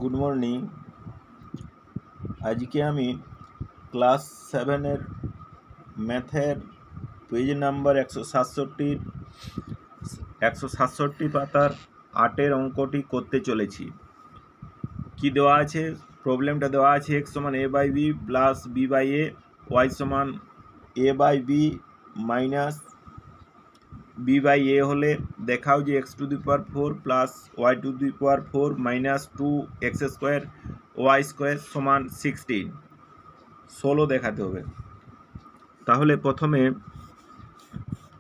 Good morning. আজকে আমি class 7-এর ম্যাথের পেজ নাম্বার 167 পাতার 8-এর অঙ্কটি করতে চলেছি। কি দেওয়া আছে? প্রবলেমটা দেওয়া আছে x সমান a by B plus B by A, Y সমান a by B minus B by A হলে দেখাও যে x to the power 4 plus Y to the power 4 minus 2x square Y square সমান 16 দেখাতে হবে। তাহলে প্রথমে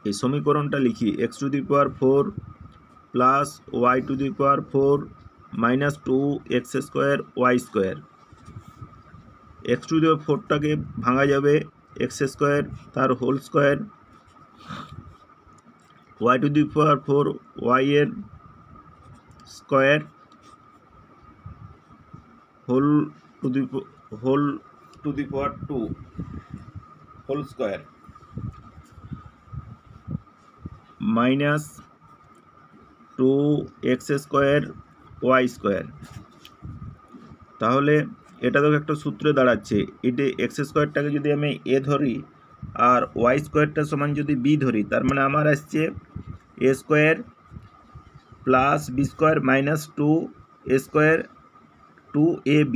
এই সমীকরণটা লিখি, x to the power 4 plus Y to the power 4 minus 2x square Y square. x to the power 4টাকে ভাঙা যাবে x স্কোয়ার তার whole square, y to the power 4 y এর square whole to the power 2 whole square minus 2x square Y square. তাহলে এটা তো একটা সূত্রে দাঁড়াচ্ছে, এটা x স্কোয়ারটাকে যদি আমি a ধরি আর ওয়াই স্কোয়ারটা সমান যদি b ধরি, তার মানে আমার আসছে a square plus B square minus 2a square 2ab,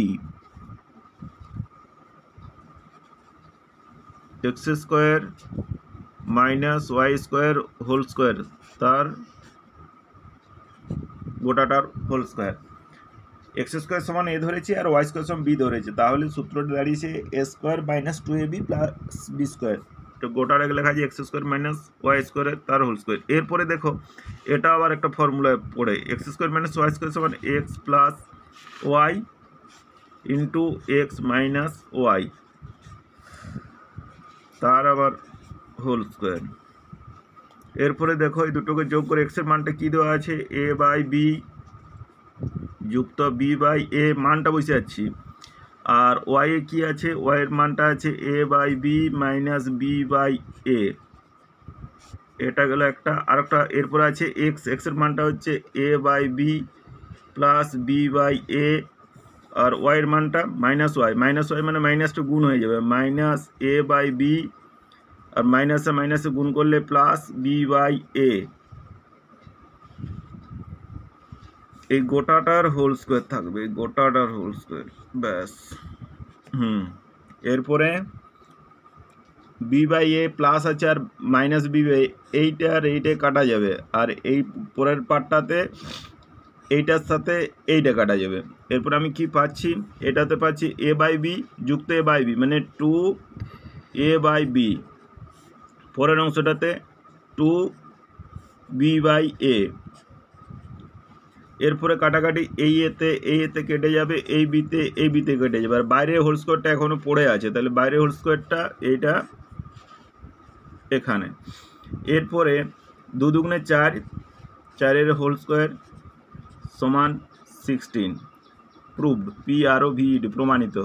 x square minus Y square whole square তার গোটাটার হোল স্কোয়ার। এক্স স্কোয়ার সমান এ ধরেছি আর ওয়াই স্কোয়ার সমান বি ধরেছে, তাহলে সূত্রটা দাঁড়িয়েছে A square minus 2ab plus B square. তো গোটাটাকে লেখা আছে X square minus Y square তার হোল স্কোয়ার। এরপরে দেখো এটা আবার একটা ফর্মুলায় পড়ে, X square minus Y square সমান x plus y into x minus y তার আবার হোল স্কোয়ার। এরপরে দেখো এই দুটোকে যোগ করে এক্সের মানটা কী দেওয়া আছে, এ বাই বি যুক্ত বি বাই এ মানটা বসে যাচ্ছি, আর ওয়াইয়ে কী আছে, ওয়াইয়ের মানটা আছে A by B minus B by A, এটা গেল একটা। আর একটা এরপরে আছে এক্সের মানটা হচ্ছে A by B plus B by A, আর ওয়াইয়ের মানটা মাইনাস ওয়াই মানে মাইনাসটা গুণ হয়ে যাবে, মাইনাস এ বাই বি আর মাইনাসে গুণ করলে প্লাস বি বাই এ, এই গোটাটার হোল স্কোয়ার থাকবে, গোটাটার হোল স্কোয়ার ব্যাস। এরপরে বি বাই এ প্লাস আছে আর মাইনাস বি বাই, এইটা আর এইটা কাটা যাবে, আর এই পরের পার্টটাতে এইটার সাথে এইটা কাটা যাবে। এরপর আমি কি পাচ্ছি, এটাতে পাচ্ছি এ বাই বি যুক্ত এ বাই বি মানে 2a বাই বি, পরের অংশটাতে 2b বাই এ। এরপরে কাটাকাটি এই এতে কেটে যাবে, এই বিতে কেটে যাবে, আর বাইরের হোল স্কোয়ারটা এখনও পড়ে আছে, তাহলে বাইরের হোল স্কোয়ারটা এইটা এখানে। এরপরে 2 দুগুণে 4, 4-এর হোল স্কোয়ার সমান 16, প্রুভড, PROVED প্রমাণিত।